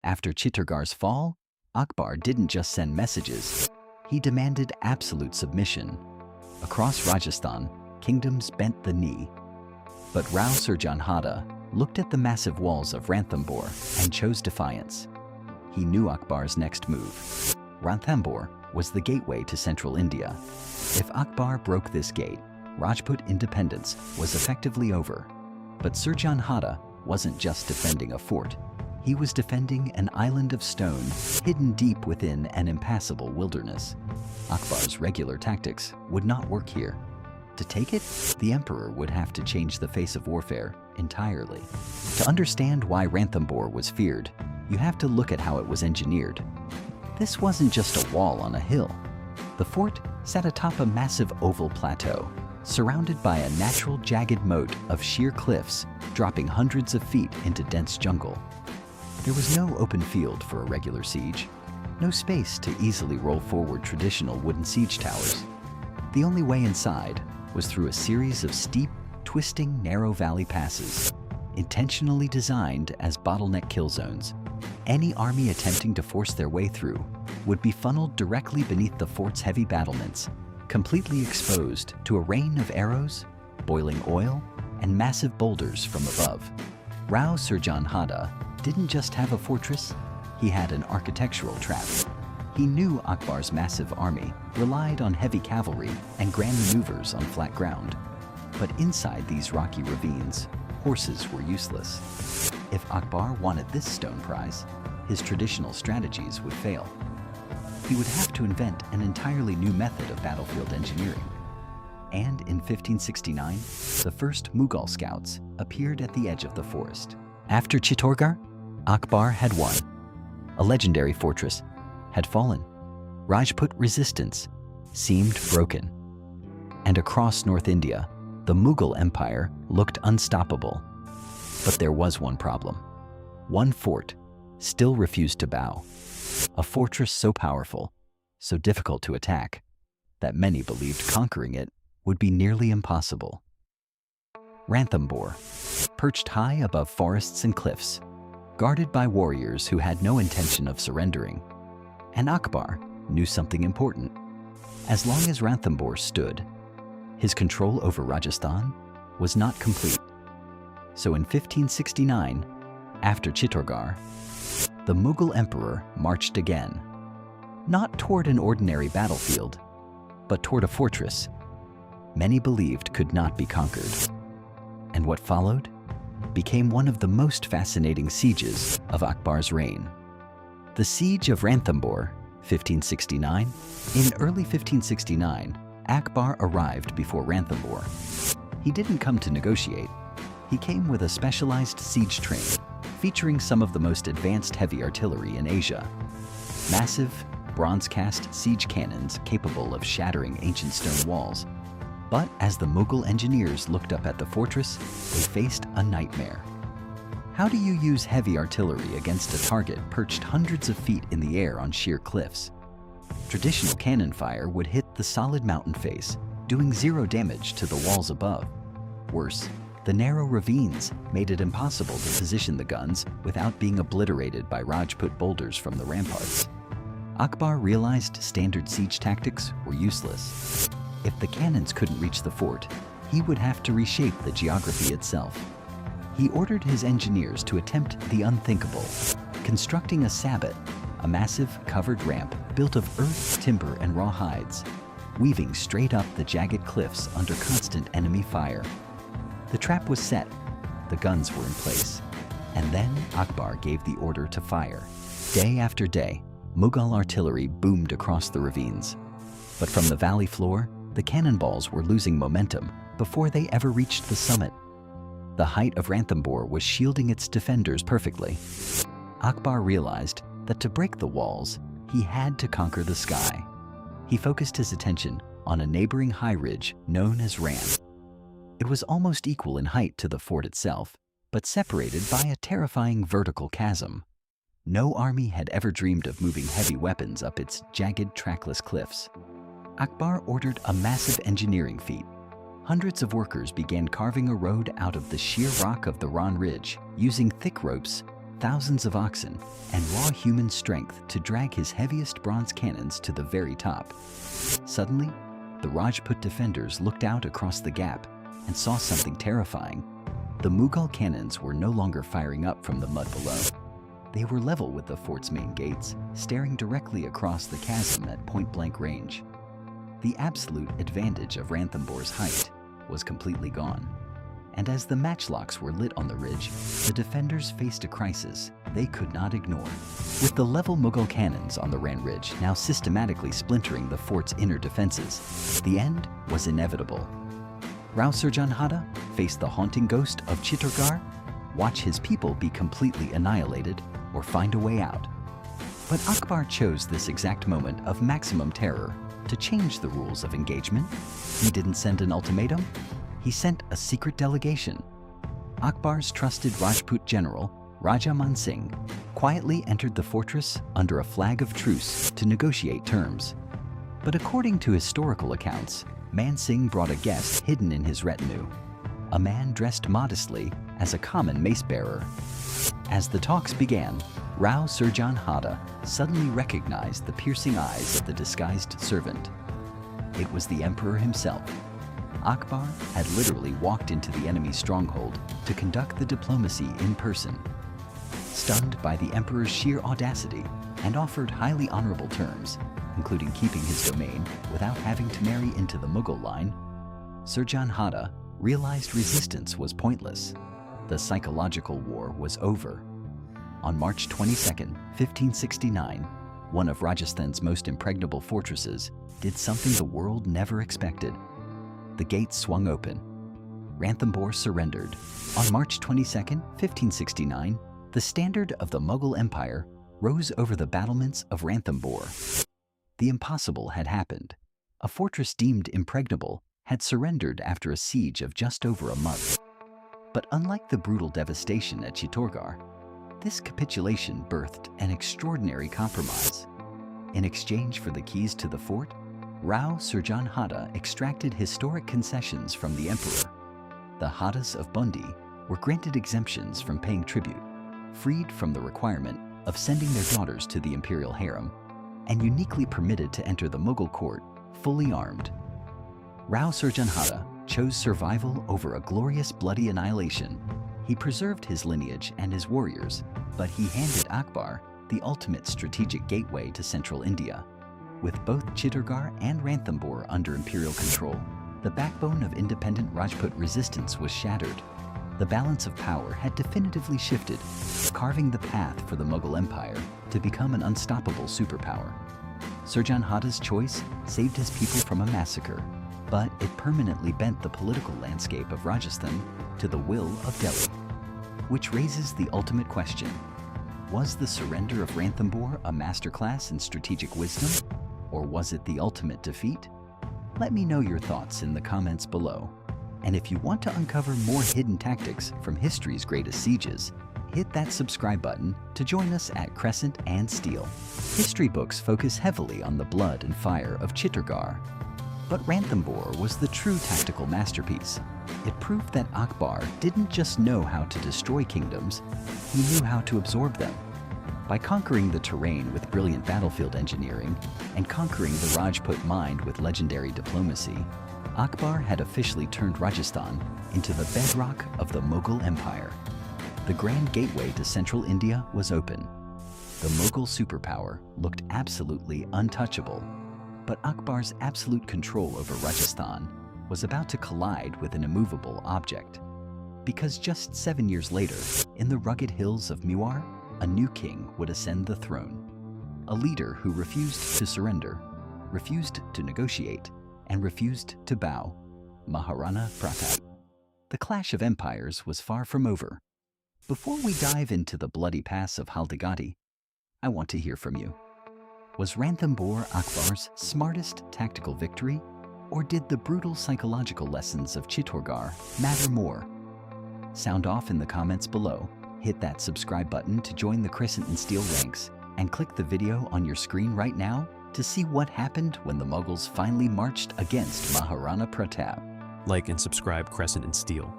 After Chittorgarh's fall, Akbar didn't just send messages, he demanded absolute submission. Across Rajasthan, kingdoms bent the knee. But Rao Surjan Hada looked at the massive walls of Ranthambore and chose defiance. He knew Akbar's next move. Ranthambore was the gateway to central India. If Akbar broke this gate, Rajput independence was effectively over. But Surjan Hada wasn't just defending a fort. He was defending an island of stone hidden deep within an impassable wilderness. Akbar's regular tactics would not work here. To take it, the emperor would have to change the face of warfare entirely. To understand why Ranthambore was feared, you have to look at how it was engineered. This wasn't just a wall on a hill. The fort sat atop a massive oval plateau, surrounded by a natural jagged moat of sheer cliffs dropping hundreds of feet into dense jungle. There was no open field for a regular siege, no space to easily roll forward traditional wooden siege towers. The only way inside was through a series of steep, twisting, narrow valley passes, intentionally designed as bottleneck kill zones. Any army attempting to force their way through would be funneled directly beneath the fort's heavy battlements, completely exposed to a rain of arrows, boiling oil, and massive boulders from above. Rao Surjan Hada didn't just have a fortress, he had an architectural trap. He knew Akbar's massive army relied on heavy cavalry and grand maneuvers on flat ground. But inside these rocky ravines, horses were useless. If Akbar wanted this stone prize, his traditional strategies would fail. He would have to invent an entirely new method of battlefield engineering. And in 1569, the first Mughal scouts appeared at the edge of the forest. After Chittorgarh, Akbar had won. A legendary fortress had fallen. Rajput resistance seemed broken. And across North India, the Mughal Empire looked unstoppable. But there was one problem. One fort still refused to bow. A fortress so powerful, so difficult to attack, that many believed conquering it would be nearly impossible. Ranthambore, perched high above forests and cliffs, guarded by warriors who had no intention of surrendering. And Akbar knew something important. As long as Ranthambore stood, his control over Rajasthan was not complete. So in 1569, after Chittorgarh, the Mughal emperor marched again, not toward an ordinary battlefield, but toward a fortress many believed could not be conquered. And what followed became one of the most fascinating sieges of Akbar's reign. The Siege of Ranthambore, 1569. In early 1569, Akbar arrived before Ranthambore. He didn't come to negotiate. He came with a specialized siege train, featuring some of the most advanced heavy artillery in Asia. Massive, bronze-cast siege cannons capable of shattering ancient stone walls. But as the Mughal engineers looked up at the fortress, they faced a nightmare. How do you use heavy artillery against a target perched hundreds of feet in the air on sheer cliffs? Traditional cannon fire would hit the solid mountain face, doing zero damage to the walls above. Worse, the narrow ravines made it impossible to position the guns without being obliterated by Rajput boulders from the ramparts. Akbar realized standard siege tactics were useless. If the cannons couldn't reach the fort, he would have to reshape the geography itself. He ordered his engineers to attempt the unthinkable, constructing a Sabat, a massive covered ramp built of earth, timber, and raw hides, weaving straight up the jagged cliffs under constant enemy fire. The trap was set, the guns were in place, and then Akbar gave the order to fire. Day after day, Mughal artillery boomed across the ravines. But from the valley floor, the cannonballs were losing momentum before they ever reached the summit. The height of Ranthambore was shielding its defenders perfectly. Akbar realized that to break the walls, he had to conquer the sky. He focused his attention on a neighboring high ridge known as Ran. It was almost equal in height to the fort itself, but separated by a terrifying vertical chasm. No army had ever dreamed of moving heavy weapons up its jagged, trackless cliffs. Akbar ordered a massive engineering feat. Hundreds of workers began carving a road out of the sheer rock of the Ran Ridge, using thick ropes thousands of oxen and raw human strength to drag his heaviest bronze cannons to the very top. Suddenly, the Rajput defenders looked out across the gap and saw something terrifying. The Mughal cannons were no longer firing up from the mud below. They were level with the fort's main gates, staring directly across the chasm at point-blank range. The absolute advantage of Ranthambore's height was completely gone. And as the matchlocks were lit on the ridge, the defenders faced a crisis they could not ignore. With the level Mughal cannons on the Ran Ridge now systematically splintering the fort's inner defenses, the end was inevitable. Rao Surjan Hada faced the haunting ghost of Chittorgarh, watch his people be completely annihilated, or find a way out. But Akbar chose this exact moment of maximum terror to change the rules of engagement. He didn't send an ultimatum. He sent a secret delegation. Akbar's trusted Rajput general, Raja Man Singh, quietly entered the fortress under a flag of truce to negotiate terms. But according to historical accounts, Man Singh brought a guest hidden in his retinue, a man dressed modestly as a common mace-bearer. As the talks began, Rao Surjan Hada suddenly recognized the piercing eyes of the disguised servant. It was the emperor himself. Akbar had literally walked into the enemy's stronghold to conduct the diplomacy in person. Stunned by the emperor's sheer audacity and offered highly honorable terms, including keeping his domain without having to marry into the Mughal line, Surjan Hada realized resistance was pointless. The psychological war was over. On March 22, 1569, one of Rajasthan's most impregnable fortresses did something the world never expected. The gates swung open. Ranthambore surrendered. On March 22, 1569, the standard of the Mughal Empire rose over the battlements of Ranthambore. The impossible had happened. A fortress deemed impregnable had surrendered after a siege of just over a month. But unlike the brutal devastation at Chittorgarh, this capitulation birthed an extraordinary compromise. In exchange for the keys to the fort, Rao Surjan Hada extracted historic concessions from the emperor. The Hadas of Bundi were granted exemptions from paying tribute, freed from the requirement of sending their daughters to the imperial harem, and uniquely permitted to enter the Mughal court fully armed. Rao Surjan Hada chose survival over a glorious bloody annihilation. He preserved his lineage and his warriors, but he handed Akbar the ultimate strategic gateway to central India. With both Chittorgarh and Ranthambore under imperial control, the backbone of independent Rajput resistance was shattered. The balance of power had definitively shifted, carving the path for the Mughal Empire to become an unstoppable superpower. Surjan Hada's choice saved his people from a massacre, but it permanently bent the political landscape of Rajasthan to the will of Delhi. Which raises the ultimate question: was the surrender of Ranthambore a masterclass in strategic wisdom? Or was it the ultimate defeat? Let me know your thoughts in the comments below. And if you want to uncover more hidden tactics from history's greatest sieges, hit that subscribe button to join us at Crescent and Steel. History books focus heavily on the blood and fire of Chittorgarh. But Ranthambore was the true tactical masterpiece. It proved that Akbar didn't just know how to destroy kingdoms, he knew how to absorb them. By conquering the terrain with brilliant battlefield engineering and conquering the Rajput mind with legendary diplomacy, Akbar had officially turned Rajasthan into the bedrock of the Mughal Empire. The grand gateway to central India was open. The Mughal superpower looked absolutely untouchable, but Akbar's absolute control over Rajasthan was about to collide with an immovable object. Because just 7 years later, in the rugged hills of Mewar, a new king would ascend the throne. A leader who refused to surrender, refused to negotiate, and refused to bow. Maharana Pratap. The clash of empires was far from over. Before we dive into the bloody pass of Haldigati, I want to hear from you. Was Ranthambore Akbar's smartest tactical victory, or did the brutal psychological lessons of Chittorgarh matter more? Sound off in the comments below. Hit that subscribe button to join the Crescent and Steel ranks, and click the video on your screen right now to see what happened when the Mughals finally marched against Maharana Pratap. Like and subscribe Crescent and Steel.